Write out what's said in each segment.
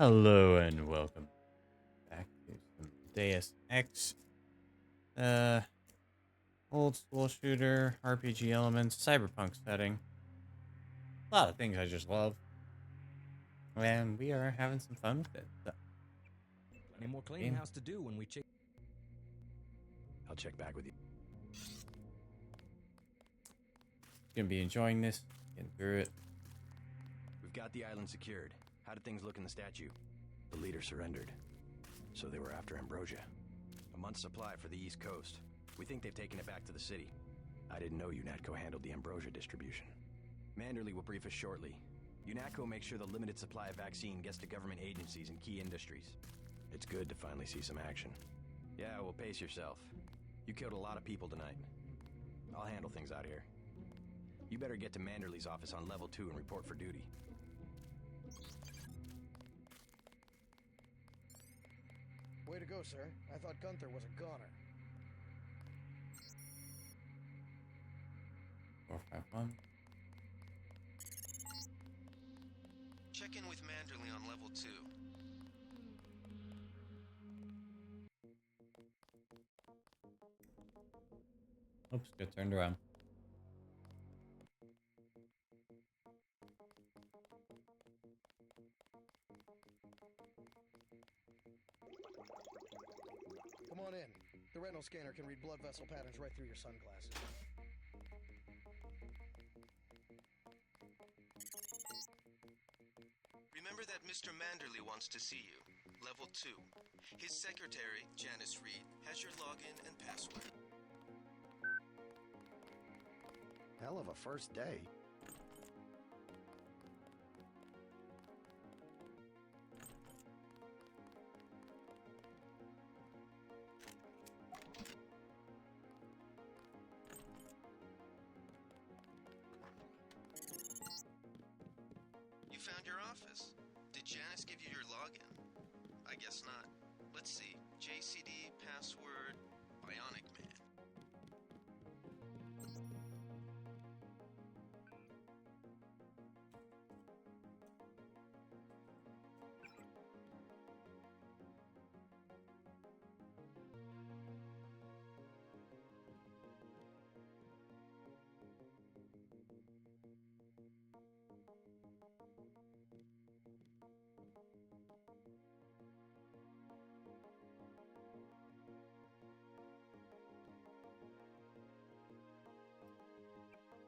Hello and welcome back to some Deus Ex. Old school shooter, RPG elements, cyberpunk setting. A lot of things I just love. And we are having some fun with it. So, Plenty more cleaning house to do when we check. I'll check back with you. gonna be enjoying this, getting through it. We've got the island secured. How did things look in the statue? The leader surrendered. So they were after Ambrosia. A month's supply for the East Coast. We think they've taken it back to the city. I didn't know UNATCO handled the Ambrosia distribution. Manderley will brief us shortly. UNATCO makes sure the limited supply of vaccine gets to government agencies and key industries. It's good to finally see some action. Yeah, well, pace yourself. You killed a lot of people tonight. I'll handle things out here. You better get to Manderley's office on level 2 and report for duty. Way to go, sir. I thought Gunther was a goner. 451. Check in with Manderley on level 2. Oops, got turned around. Come on in. The retinal scanner can read blood vessel patterns right through your sunglasses. Remember that Mr. Manderley wants to see you. Level 2. His secretary, Janice Reed, has your login and password. Hell of a first day. You found your office. Did Janice give you your login? I guess not. Let's see. JCD, password, Bionic Man.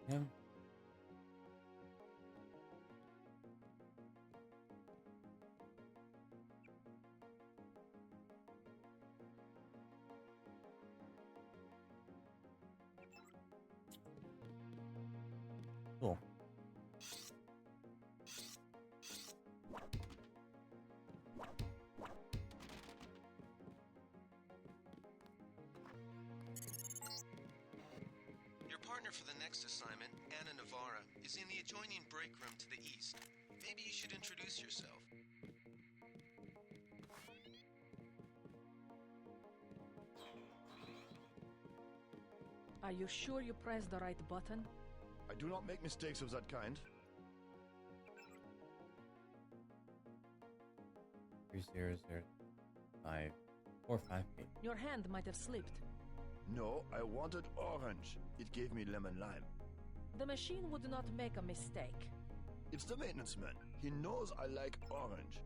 Yeah. Cool. Your partner for the next assignment, Anna Navarra, is in the adjoining break room to the east. Maybe you should introduce yourself. Are you sure you pressed the right button? I do not make mistakes of that kind. 3005458. Your hand might have slipped. No, I wanted orange. It gave me lemon lime. The machine would not make a mistake. It's the maintenance man. He knows I like orange.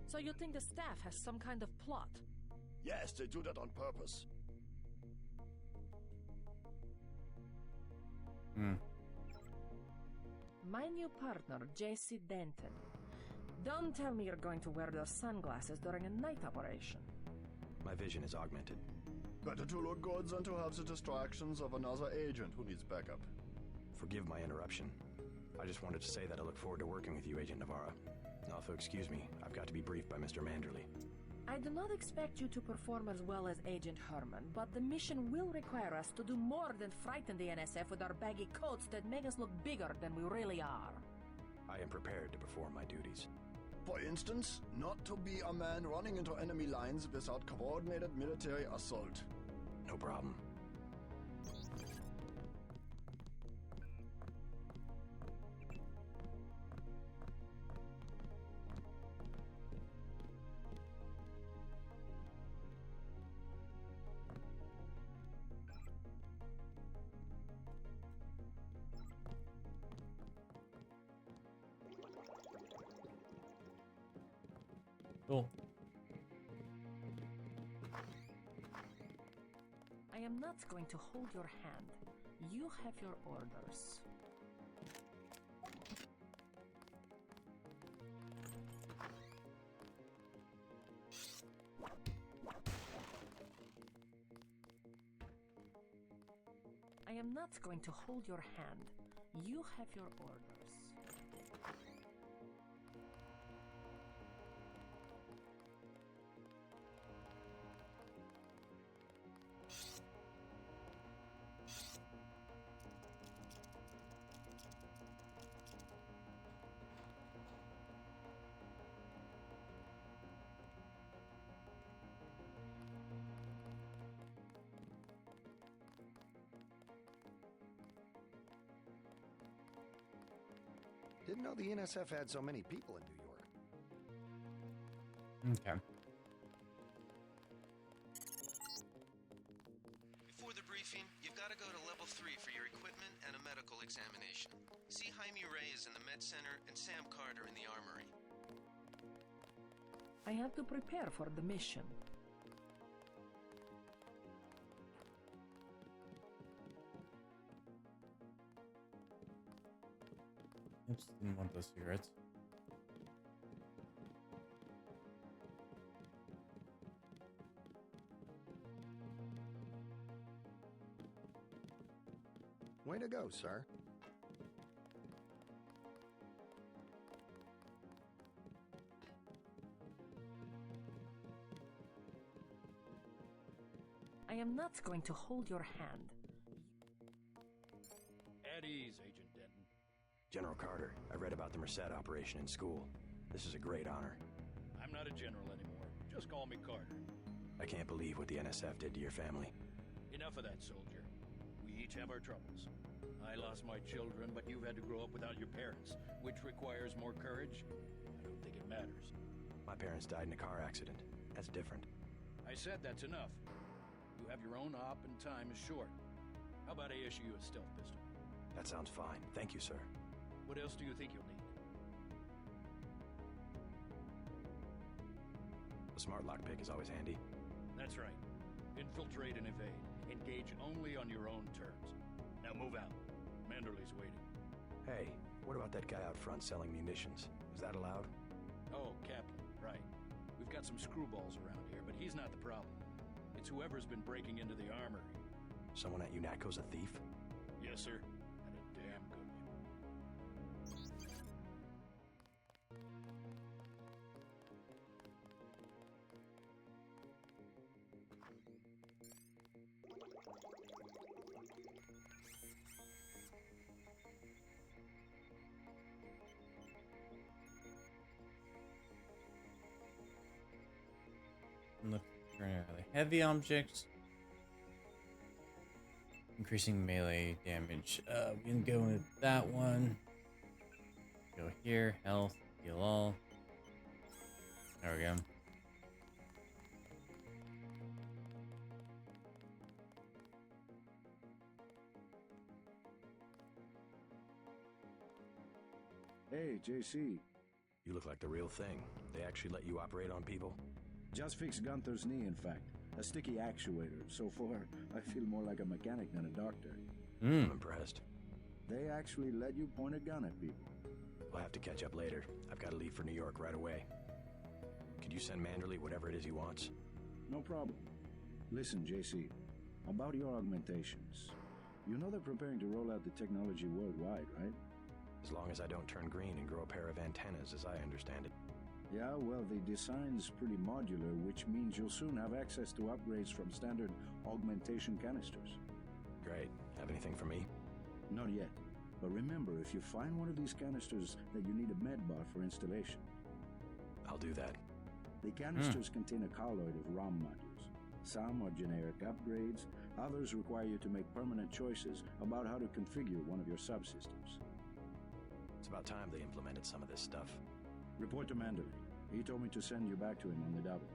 So you think the staff has some kind of plot? Yes, they do that on purpose. My new partner, JC Denton. Don't tell me you're going to wear those sunglasses during a night operation. My vision is augmented. Better to look good than to have the distractions of another agent who needs backup. Forgive my interruption. I just wanted to say that I look forward to working with you, Agent Navarra. Also, excuse me, I've got to be briefed by Mr. Manderley. I do not expect you to perform as well as Agent Herman, but the mission will require us to do more than frighten the NSF with our baggy coats that make us look bigger than we really are. I am prepared to perform my duties. For instance, not to be a man running into enemy lines without coordinated military assault. No problem. Cool. I am not going to hold your hand. You have your orders. I am not going to hold your hand. You have your orders. Didn't know the NSF had so many people in New York. Okay. Before the briefing, you've got to go to level 3 for your equipment and a medical examination. See Jaime Reyes in the med center and Sam Carter in the armory. I have to prepare for the mission. Oops, didn't want those cigarettes. Way to go, sir. I am not going to hold your hand. At ease, Agent Denton. General Carter, I read about the Merced operation in school. This is a great honor. I'm not a general anymore. Just call me Carter. I can't believe what the NSF did to your family. Enough of that, soldier. We each have our troubles. I lost my children, but you've had to grow up without your parents, which requires more courage. I don't think it matters. My parents died in a car accident. That's different. I said that's enough. You have your own op and time is short. How about I issue you a stealth pistol? That sounds fine. Thank you, sir. What else do you think you'll need? A smart lockpick is always handy. That's right. Infiltrate and evade. Engage only on your own terms. Now move out. Manderley's waiting. Hey, what about that guy out front selling munitions? Is that allowed? Oh, Kaplan, right. We've got some screwballs around here, but he's not the problem. It's whoever's been breaking into the armory. Someone at UNATCO's a thief? Yes, sir. And a damn good one. Look for really heavy objects. Increasing melee damage. We can go with that one. Go here. Health. Heal all. There we go. Hey, JC. You look like the real thing. They actually let you operate on people? Just fixed Gunther's knee, in fact. A sticky actuator. So far, I feel more like a mechanic than a doctor. I'm impressed. They actually let you point a gun at people. We'll have to catch up later. I've got to leave for New York right away. Could you send Manderley whatever it is he wants? No problem. Listen, JC, about your augmentations. You know they're preparing to roll out the technology worldwide, right? As long as I don't turn green and grow a pair of antennas, as I understand it. Yeah, well, the design's pretty modular, which means you'll soon have access to upgrades from standard augmentation canisters. Great. Have anything for me? Not yet. But remember, if you find one of these canisters that you need a medbot for installation, I'll do that. The canisters contain a colloid of ROM modules. Some are generic upgrades, others require you to make permanent choices about how to configure one of your subsystems. It's about time they implemented some of this stuff. Report to Manderley. He told me to send you back to him on the double.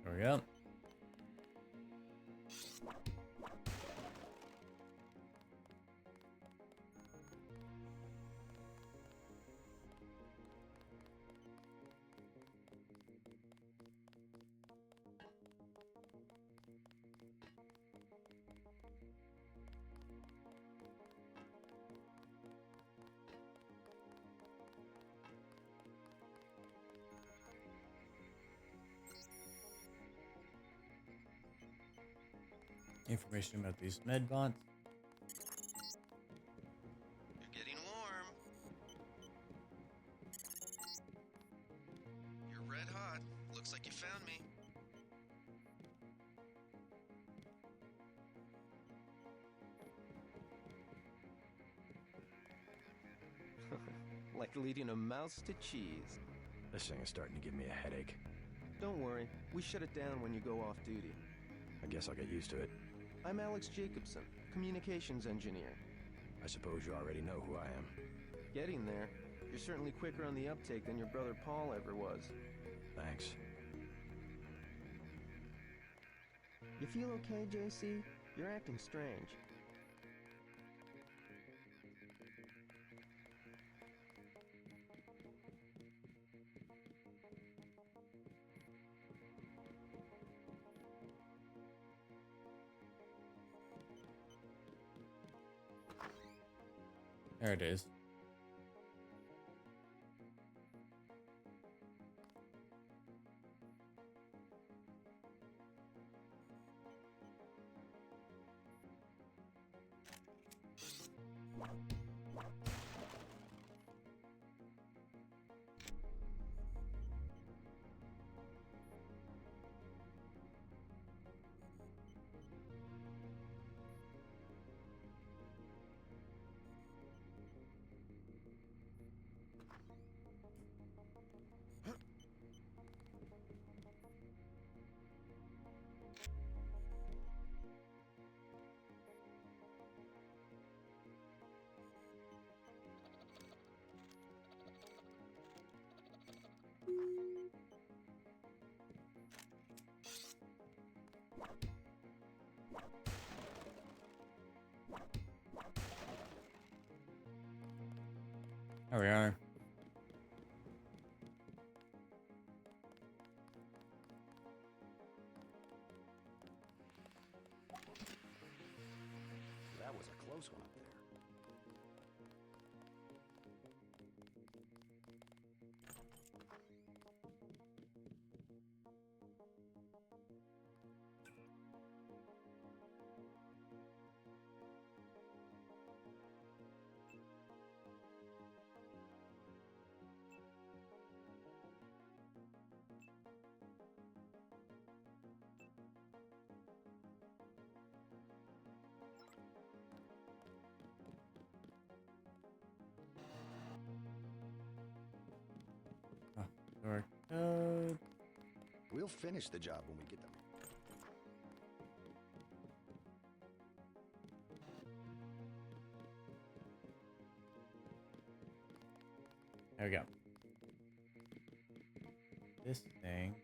There we go. Information about these med bots. You're getting warm. You're red hot. Looks like you found me. Like leading a mouse to cheese. This thing is starting to give me a headache. Don't worry, we shut it down when you go off duty. I guess I'll get used to it. I'm Alex Jacobson, communications engineer. I suppose you already know who I am. Getting there. You're certainly quicker on the uptake than your brother Paul ever was. Thanks. You feel okay, JC? You're acting strange. There it is. There we are. That was a close one up there. Door code. We'll finish the job when we get them. There we go. This thing.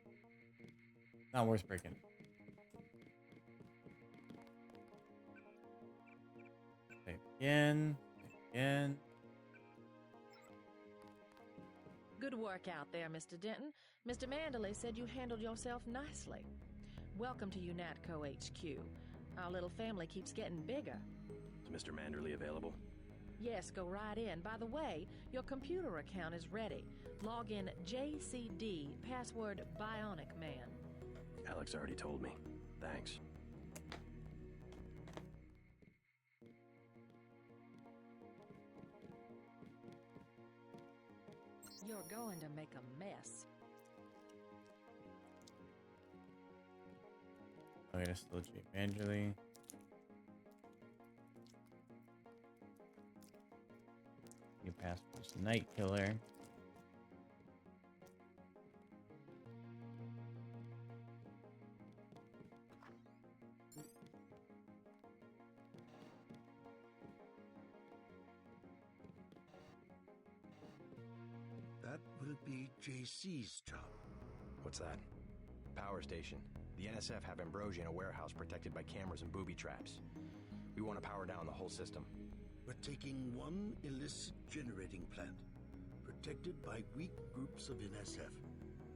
Not worth breaking. Save again. Save again. Good work out there, Mr. Denton. Mr. Manderley said you handled yourself nicely. Welcome to UNATCO HQ. Our little family keeps getting bigger. Is Mr. Manderley available? Yes, go right in. By the way, your computer account is ready. Log in JCD, password Bionic Man. Alex already told me. Thanks. You're going to make a mess. Oh, yeah, still G. Manderley. Casper's Night Killer. That will be JC's job. What's that? Power station. The NSF have Ambrosia in a warehouse protected by cameras and booby traps. We want to power down the whole system. We're taking one illicit generating plant, protected by weak groups of NSF.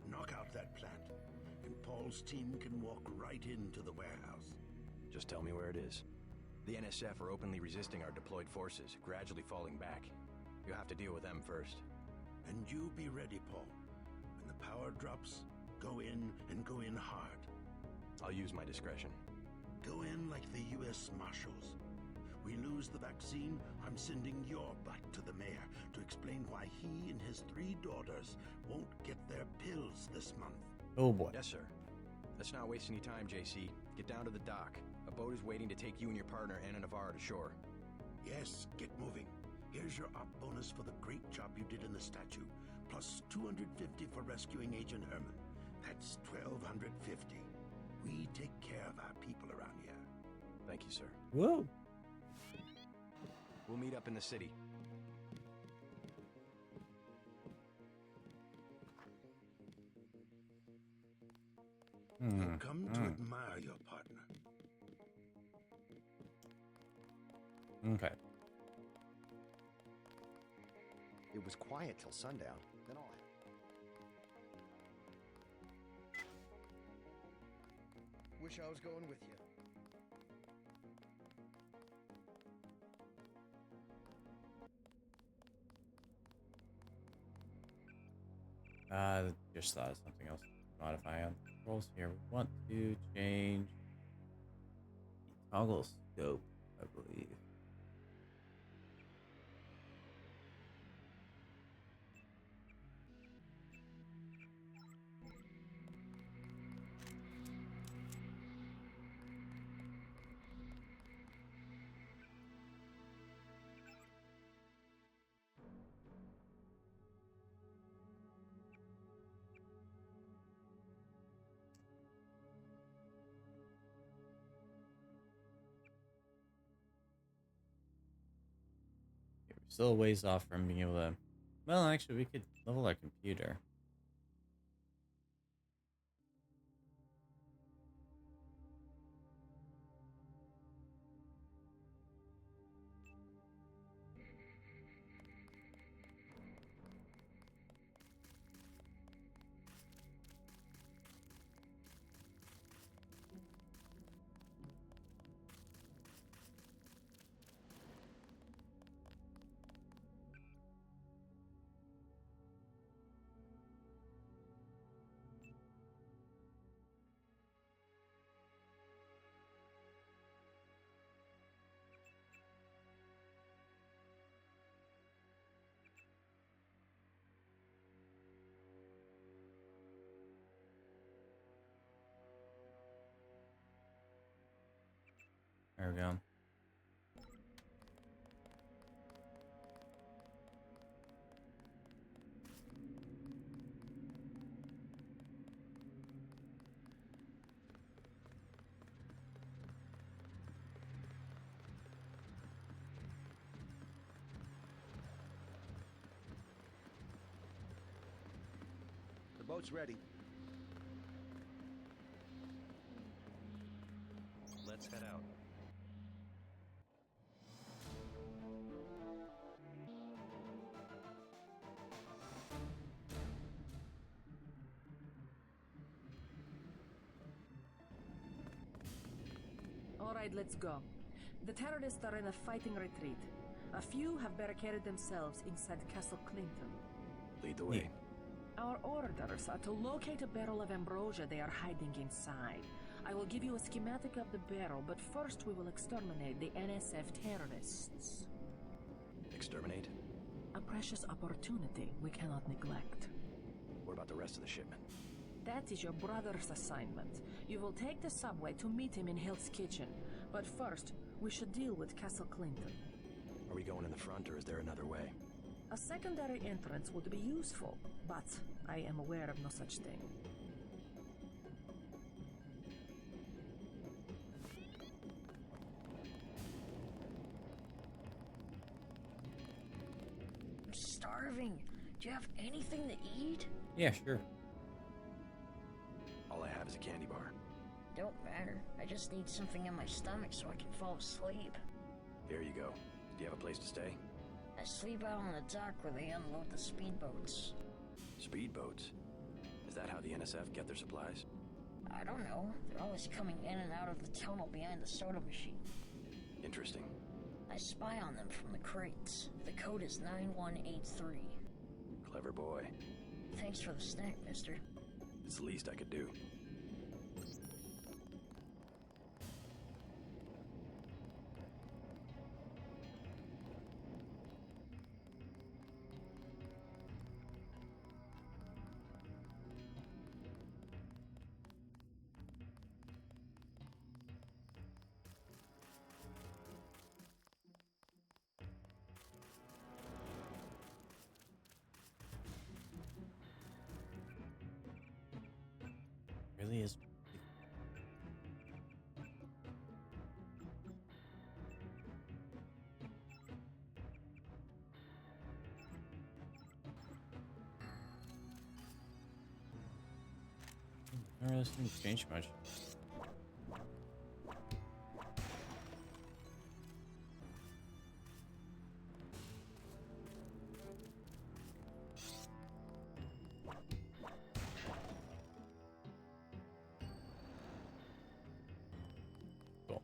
Knock out that plant, and Paul's team can walk right into the warehouse. Just tell me where it is. The NSF are openly resisting our deployed forces, gradually falling back. You have to deal with them first. And you be ready, Paul. When the power drops, go in and go in hard. I'll use my discretion. Go in like the U.S. Marshals. We lose the vaccine, I'm sending your butt to the mayor to explain why he and his 3 daughters won't get their pills this month. Oh boy. Yes, sir. Let's not waste any time, JC. Get down to the dock. A boat is waiting to take you and your partner, Anna Navarro, to shore. Yes, get moving. Here's your op bonus for the great job you did in the statue, plus 250 for rescuing Agent Herman. That's 1,250. We take care of our people around here. Thank you, sir. Whoa. We'll meet up in the city. I've come to admire your partner. Okay. It was quiet till sundown. Then all Wish I was going with you. Just thought of something else. Modify on the controls here. We want to change the toggle scope, I believe. Still a ways off from being able to... Well, actually, we could level our computer. There we go. The boat's ready. Let's head out. All right, let's go. The terrorists are in a fighting retreat. A few have barricaded themselves inside Castle Clinton. Lead the way. Our orders are to locate a barrel of ambrosia they are hiding inside. I will give you a schematic of the barrel, but first we will exterminate the NSF terrorists. Exterminate? A precious opportunity we cannot neglect. What about the rest of the shipment? That is your brother's assignment. You will take the subway to meet him in Hill's Kitchen. But first, we should deal with Castle Clinton. Are we going in the front, or is there another way? A secondary entrance would be useful, but I am aware of no such thing. I'm starving. Do you have anything to eat? Yeah, sure. All I have is a candy bar. Don't matter. I just need something in my stomach so I can fall asleep. Here you go. Do you have a place to stay? I sleep out on the dock where they unload the speedboats. Speedboats? Is that how the NSF get their supplies? I don't know. They're always coming in and out of the tunnel behind the soda machine. Interesting. I spy on them from the crates. The code is 9183. Clever boy. Thanks for the snack, mister. It's the least I could do. Really is. I don't really seem to change much. Cool.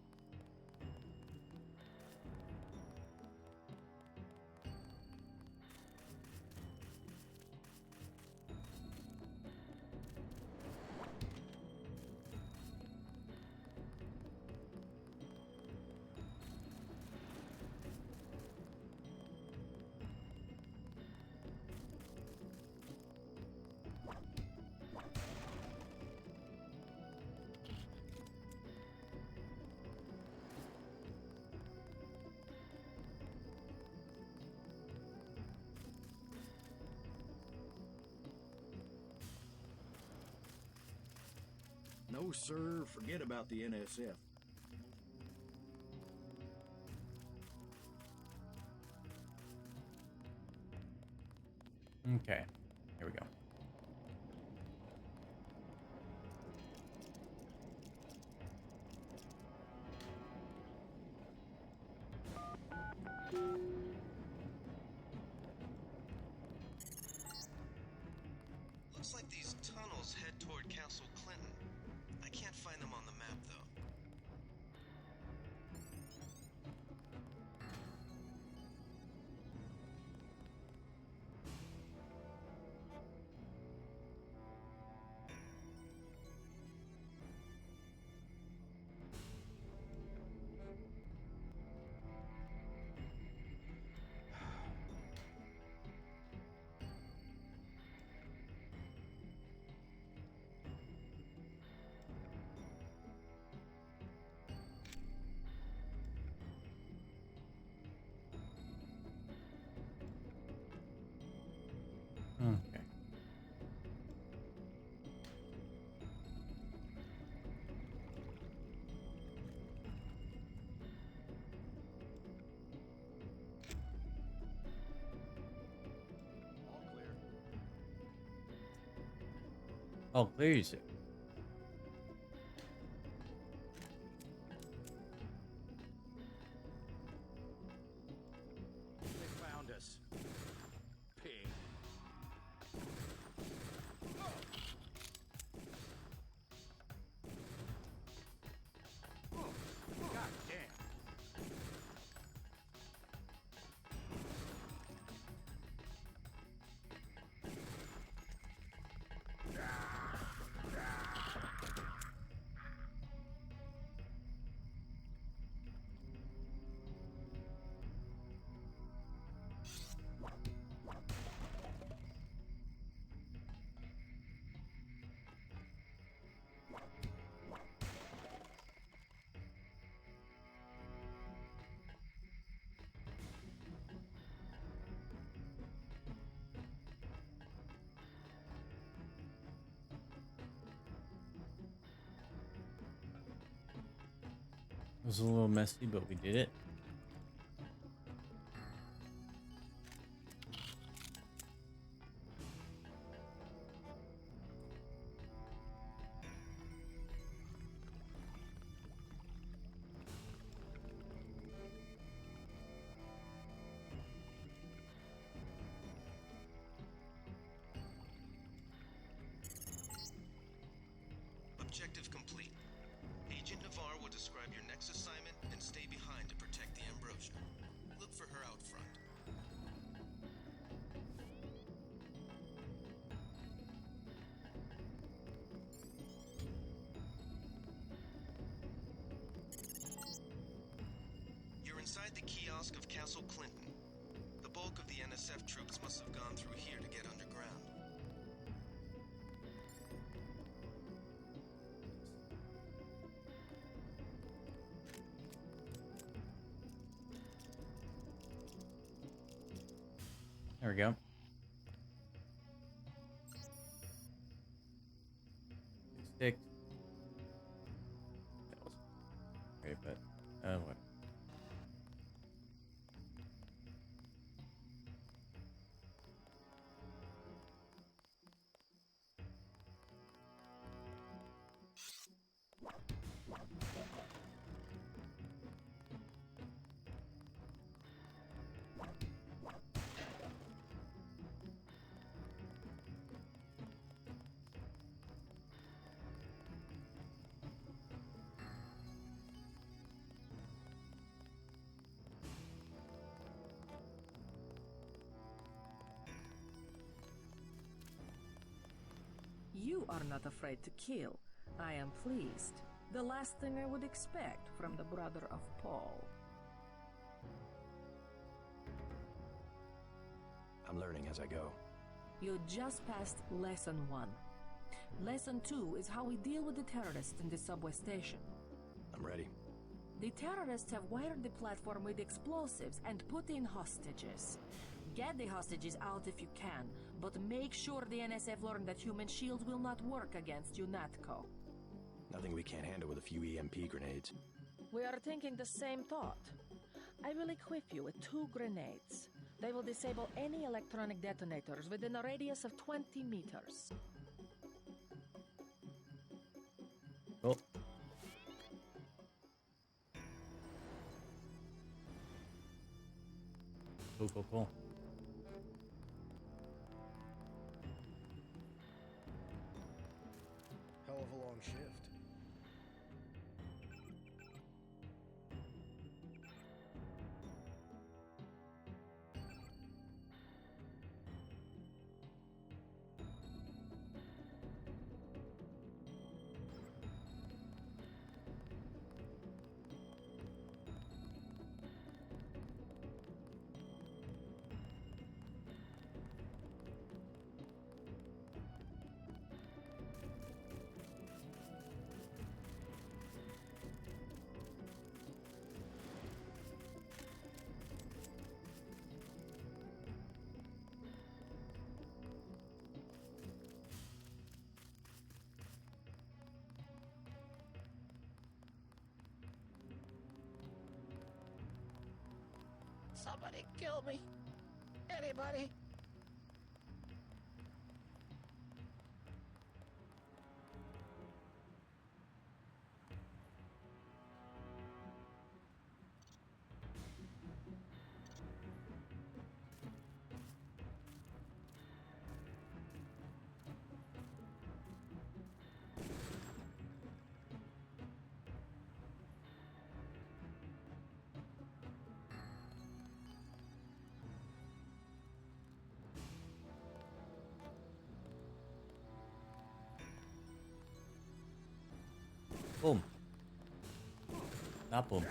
No, sir. Forget about the NSF. Okay. Here we go. Looks like these tunnels head toward Castle Clinton. I can't find them on the map, though. Okay. All clear. Oh, clear you say. They found us. Pig. God damn. It was a little messy, but we did it. Objective complete. Agent Navarre will describe your next assignment and stay behind to protect the Ambrosia. Look for her out front. You're inside the kiosk of Castle Clinton. The bulk of the NSF troops must have gone through here to get underground. There we go. Stick. That was great, but what? You are not afraid to kill. I am pleased. The last thing I would expect from the brother of Paul. I'm learning as I go. You just passed Lesson 1. Lesson 2 is how we deal with the terrorists in the subway station. I'm ready. The terrorists have wired the platform with explosives and put in hostages. Get the hostages out if you can, but make sure the NSF learn that human shields will not work against UNATCO. Nothing we can't handle with a few EMP grenades. We are thinking the same thought. I will equip you with 2 grenades. They will disable any electronic detonators within a radius of 20 meters. Cool. Cool. Hell of a long shift. Somebody kill me. Anybody? Boom. Not boom.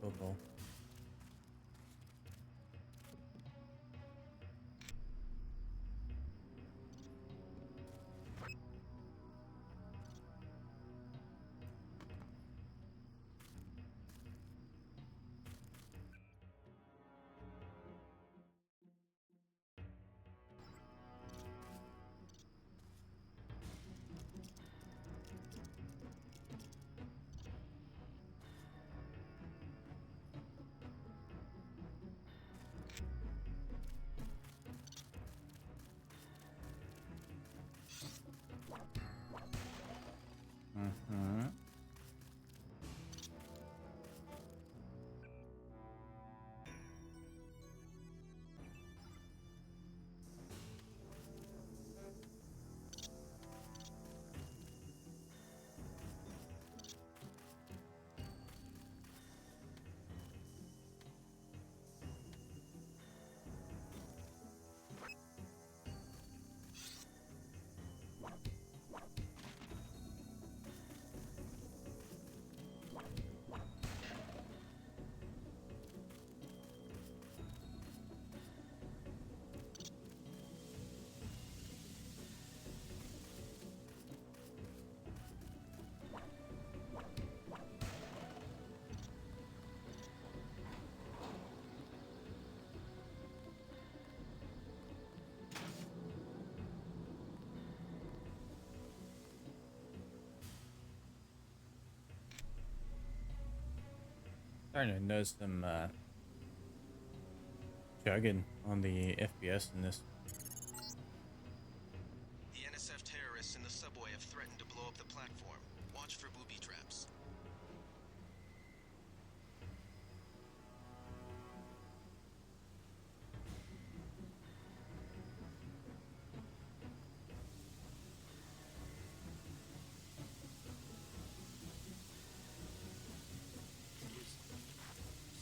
Cool, cool. Mm-hmm. Starting to notice some chugging on the FPS in this. The NSF terrorists in the subway have threatened to blow up the platform. Watch for booby traps.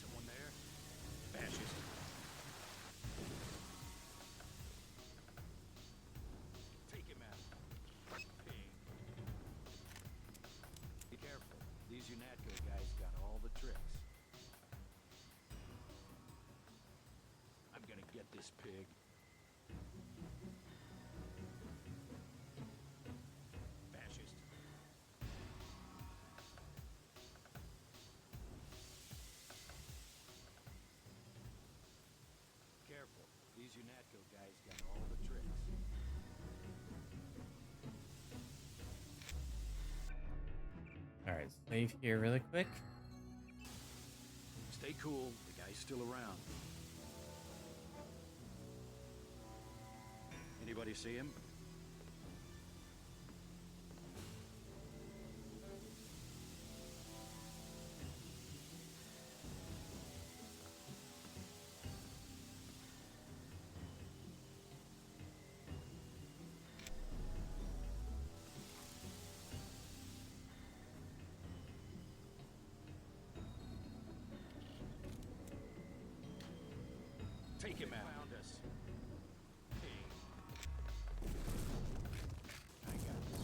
Someone there? Fascist. Take him out. Ping. Be careful. These UNATCO guys got all the tricks. I'm gonna get this pig. Fascist. Careful. These UNATCO guys got all the tricks. Alright, save here really quick. Stay cool. The guy's still around. Anybody see him? Take him out. Found us. I got this.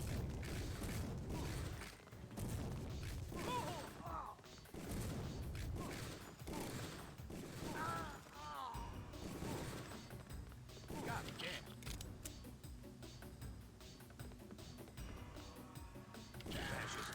God damn. Fascist.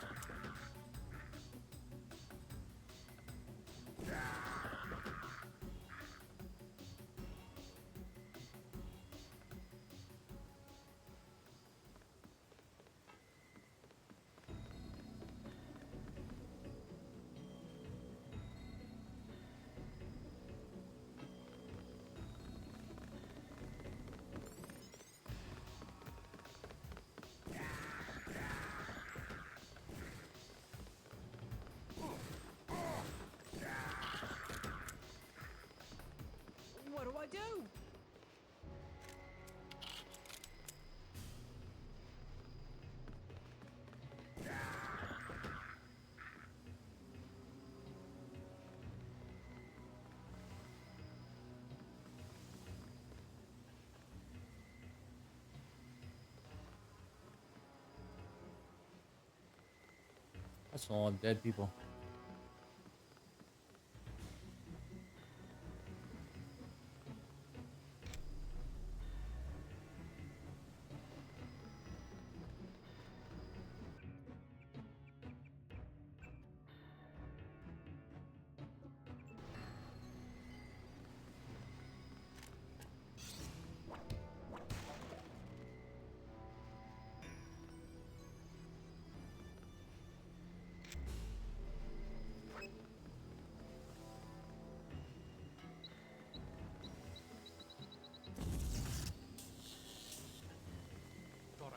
What do I do? That's a lot of dead people.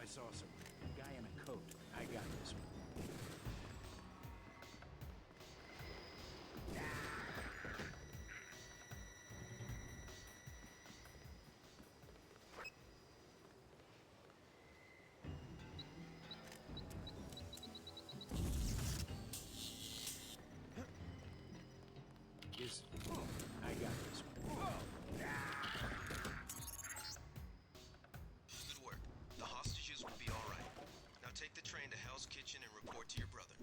saw some guy in a coat. I got this one. I got this one. Good work. The hostages will be all right. Now take the train to Hell's Kitchen and report to your brother.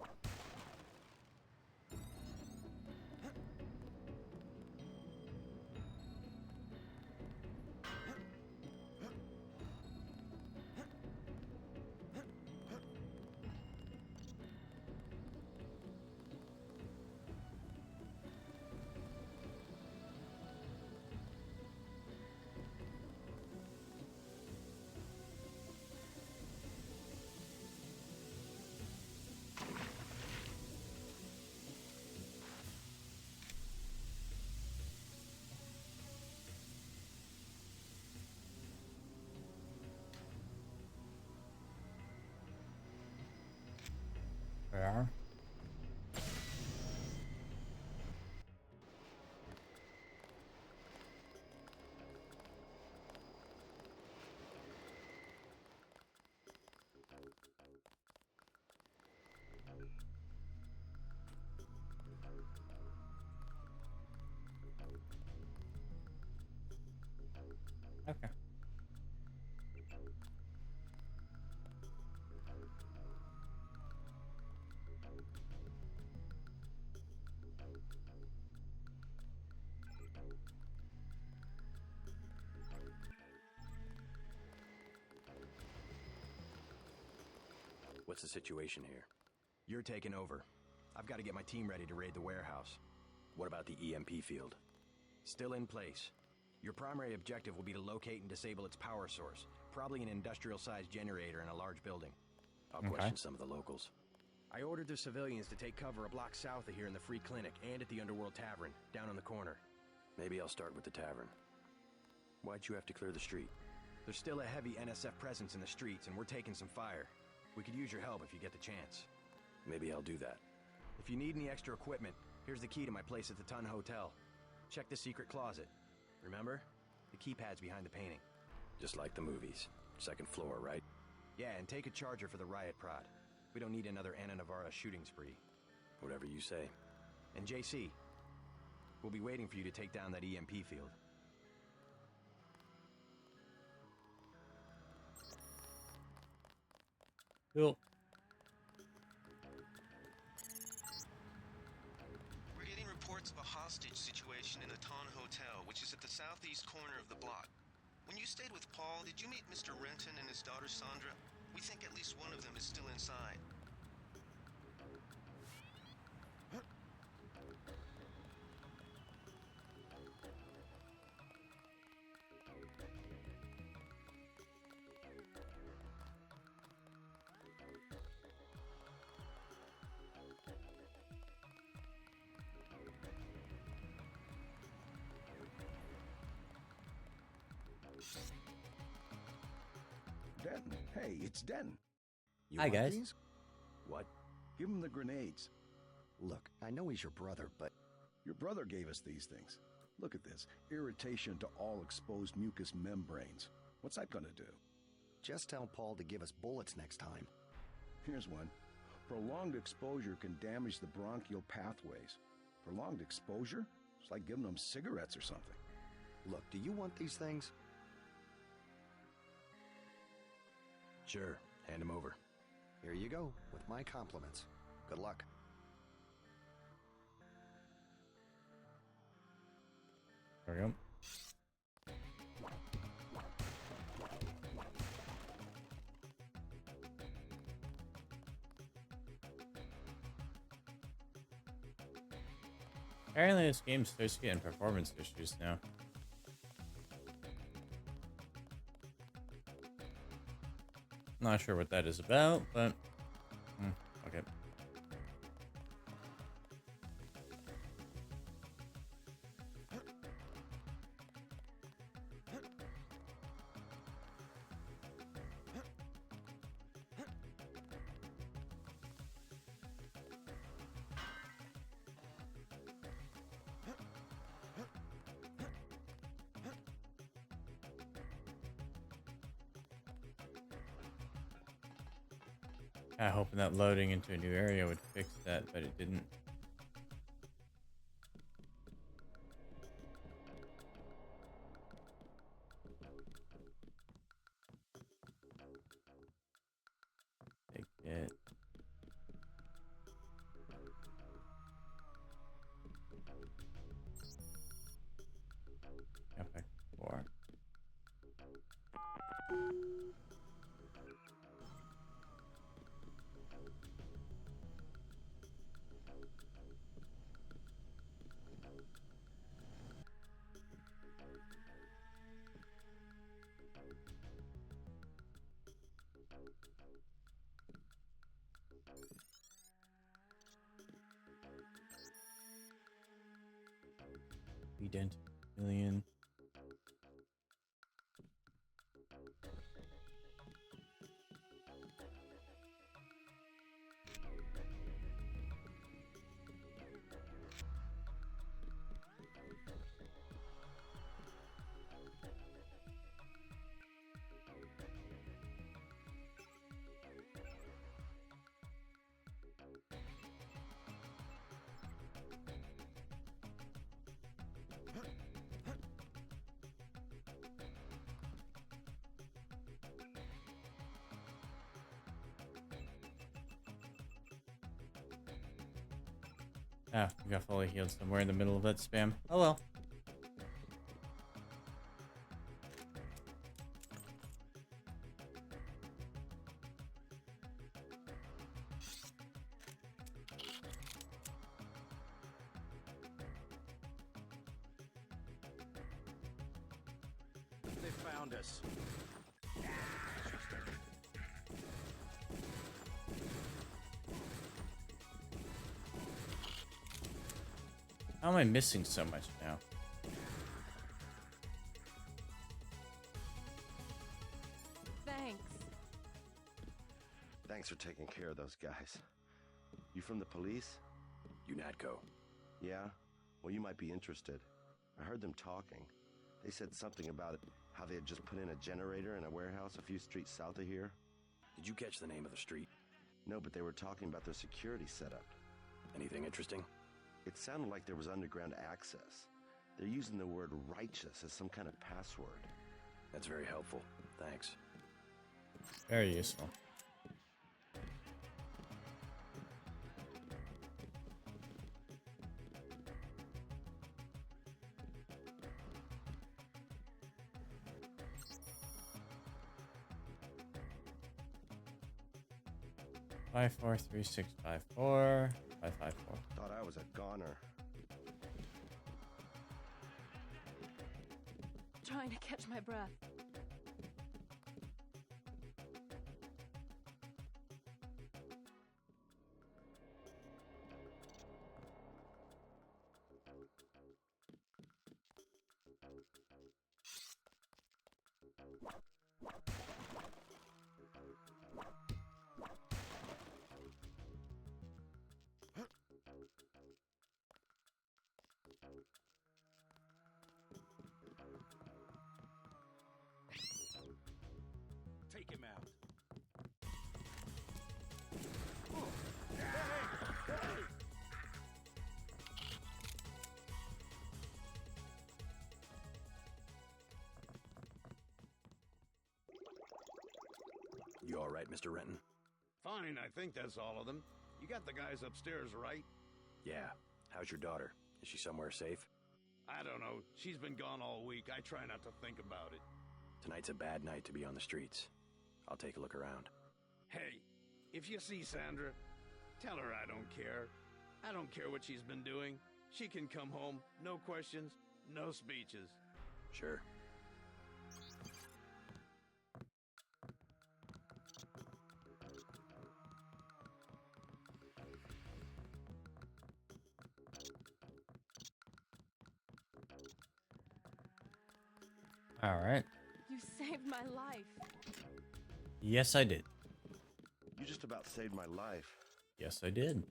There. Okay. What's the situation here? You're taking over. I've got to get my team ready to raid the warehouse. What about the EMP field? Still in place. Your primary objective will be to locate and disable its power source, probably an industrial-sized generator in a large building. I'll question some of the locals. I ordered the civilians to take cover a block south of here in the Free Clinic and at the Underworld Tavern, down on the corner. Maybe I'll start with the tavern. Why'd you have to clear the street? There's still a heavy NSF presence in the streets, and we're taking some fire. We could use your help if you get the chance. Maybe I'll do that. If you need any extra equipment, here's the key to my place at the Ton Hotel. Check the secret closet. Remember? The keypad's behind the painting. Just like the movies. Second floor, right? Yeah, and take a charger for the riot prod. We don't need another Anna Navarra shooting spree. Whatever you say. And JC, we'll be waiting for you to take down that EMP field. Cool. We're getting reports of a hostage situation in the Ton Hotel, which is at the southeast corner of the block. When you stayed with Paul, did you meet Mr. Renton and his daughter Sandra? We think at least one of them is still inside. Den, hey, it's Den. You Hi, want guys. these? What? Give him the grenades. Look, I know he's your brother, but Your brother gave us these things. Look at this. Irritation to all exposed mucous membranes. What's that gonna do? just tell Paul to give us bullets next time. Here's one. Prolonged exposure can damage the bronchial pathways. Prolonged exposure? It's like giving them cigarettes or something. Look, do you want these things? Sure, hand him over. Here you go, with my compliments. Good luck. There we go. Apparently this game's supposed to get in performance issues now. Not sure what that is about, but okay. Kinda hoping that loading into a new area would fix that, but it didn't. Take it. Epic 4. Redent million. Ah, we got fully healed somewhere in the middle of that spam. Oh well. They found us. How am I missing so much now? Thanks. Thanks for taking care of those guys. You from the police? UNATCO. Yeah? Well, you might be interested. I heard them talking. They said something about how they had just put in a generator in a warehouse a few streets south of here. Did you catch the name of the street? No, but they were talking about their security setup. Anything interesting? It sounded like there was underground access. They're using the word righteous as some kind of password. That's very helpful. Thanks. Very useful. Five, 4, 3, 6, 5, 4, 5, 5, 4. Thought I was a goner. Trying to catch my breath. Take him out. You all right, Mr. Renton? Fine, I think that's all of them. You got the guys upstairs, right? Yeah. How's your daughter? Is she somewhere safe? I don't know. She's been gone all week. I try not to think about it. Tonight's a bad night to be on the streets. I'll take a look around. Hey, if you see Sandra, tell her I don't care. I don't care what she's been doing. She can come home. No questions, no speeches. Sure. All right. You saved my life. Yes, I did. You just about saved my life. Yes, I did.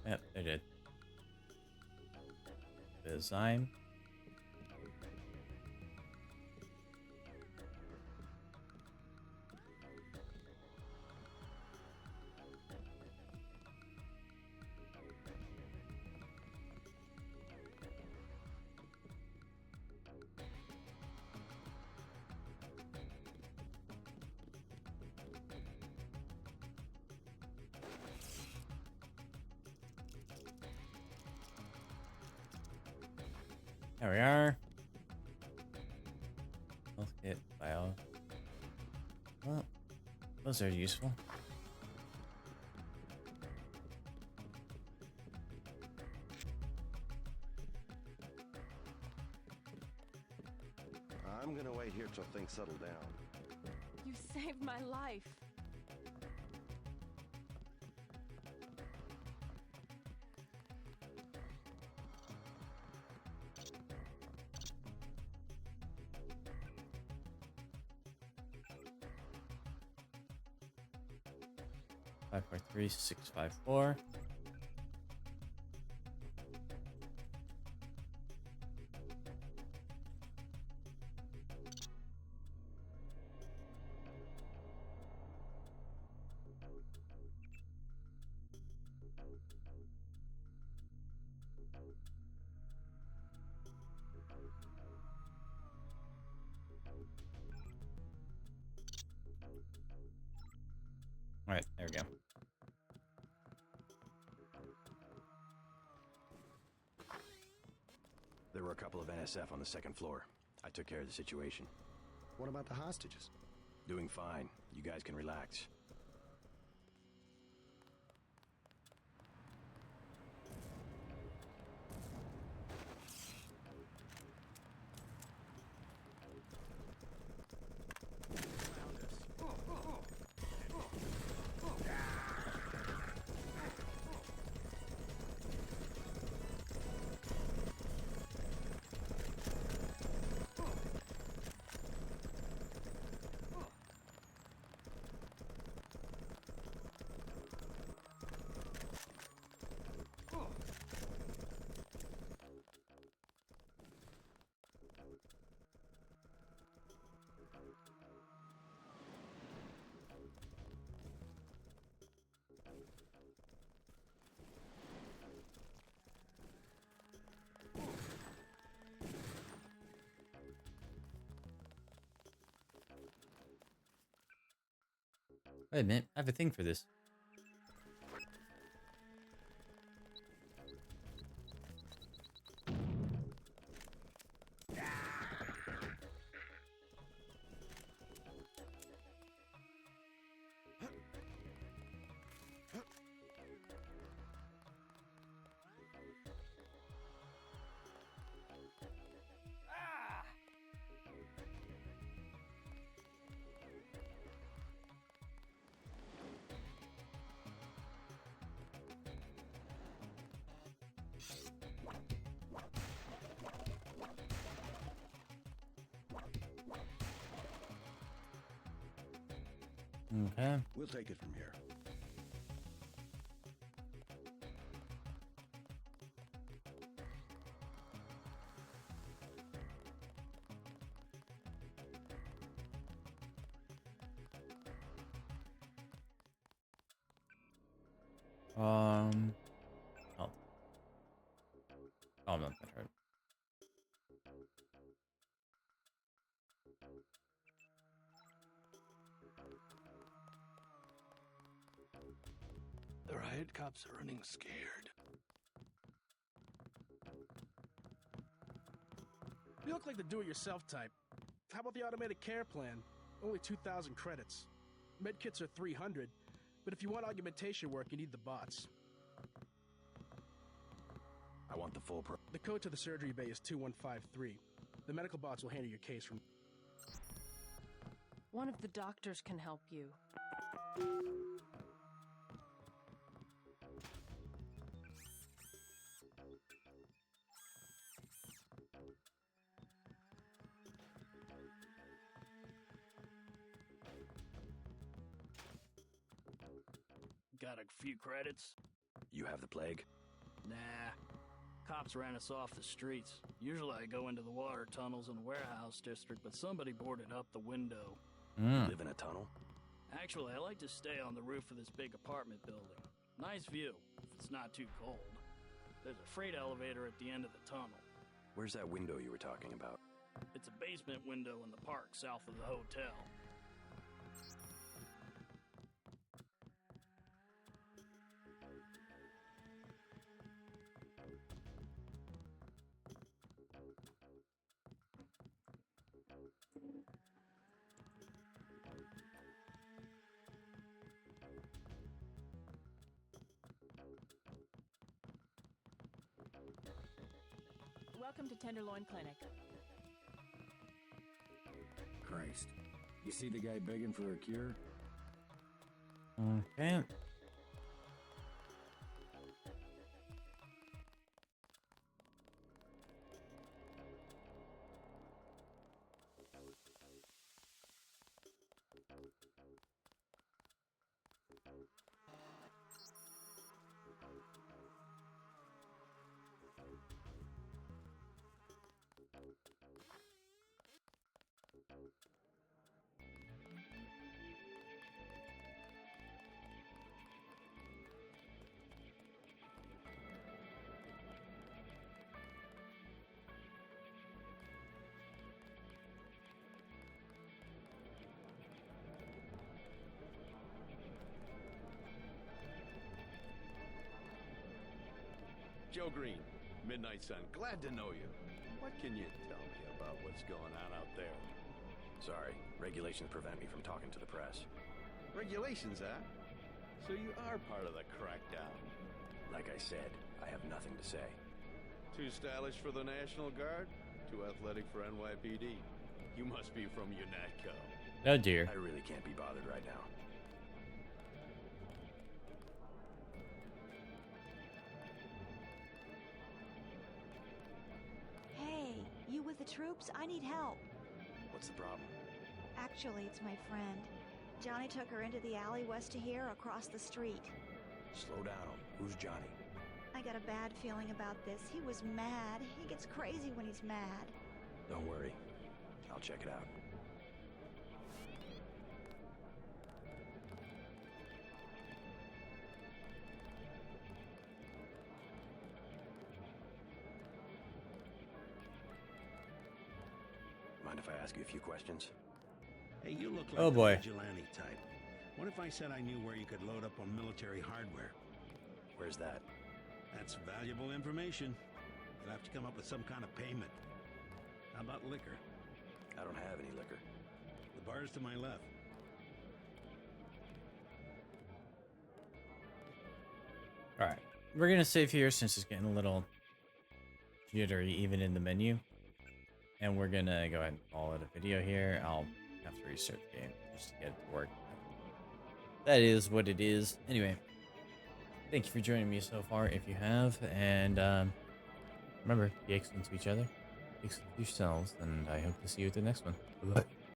Yep, I did. design. There we are. Health kit, bio. Well, those are useful. I'm gonna wait here till things settle down. You saved my life. Five, 4, 3, 6, 5, 4. All right, there we go. There were a couple of NSF on the second floor. I took care of the situation. What about the hostages? Doing fine. You guys can relax. Wait a minute, I have a thing for this. Okay. We'll take it from here. Oh. Oh, no, that hurt. The riot cops are running scared. You look like the do-it-yourself type. How about the automated care plan? Only 2,000 credits. Medkits are 300, but if you want augmentation work, you need the bots. I want the full pro. The code to the surgery bay is 2153. The medical bots will handle your case from... One of the doctors can help you. Got a few credits? You have the plague? Nah. Cops ran us off the streets. Usually I go into the water tunnels in the warehouse district, but somebody boarded up the window. You live in a tunnel? Actually, I like to stay on the roof of this big apartment building. Nice view, if it's not too cold. There's a freight elevator at the end of the tunnel. Where's that window you were talking about? It's a basement window in the park south of the hotel. Welcome to Tenderloin Clinic. Christ. You see the guy begging for a cure? Okay. Joe Green, Midnight Sun, glad to know you. What can you tell me about what's going on out there? Sorry, regulations prevent me from talking to the press. Regulations, huh? So you are part of the crackdown. Like I said, I have nothing to say. Too stylish for the National Guard? Too athletic for NYPD? You must be from UNATCO. Oh dear. I really can't be bothered right now. Hey, you with the troops? I need help. What's the problem? Actually, it's my friend. Johnny took her into the alley west of here, across the street. Slow down. Who's Johnny? I got a bad feeling about this. He was mad. He gets crazy when he's mad. Don't worry. I'll check it out. Mind if I ask you a few questions? Hey, you look like Oh, boy. a vigilante type. What if I said I knew where you could load up on military hardware? Where's that? That's valuable information. You'll have to come up with some kind of payment. How about liquor? I don't have any liquor. The bar's to my left. Alright. We're gonna save here since it's getting a little jittery even in the menu. And we're gonna go ahead and call it a video here. I'll have to restart the game just to get it to work. That is what it is. Anyway, thank you for joining me so far if you have. And remember, be excellent to each other, be excellent to yourselves, and I hope to see you at the next one. Bye-bye.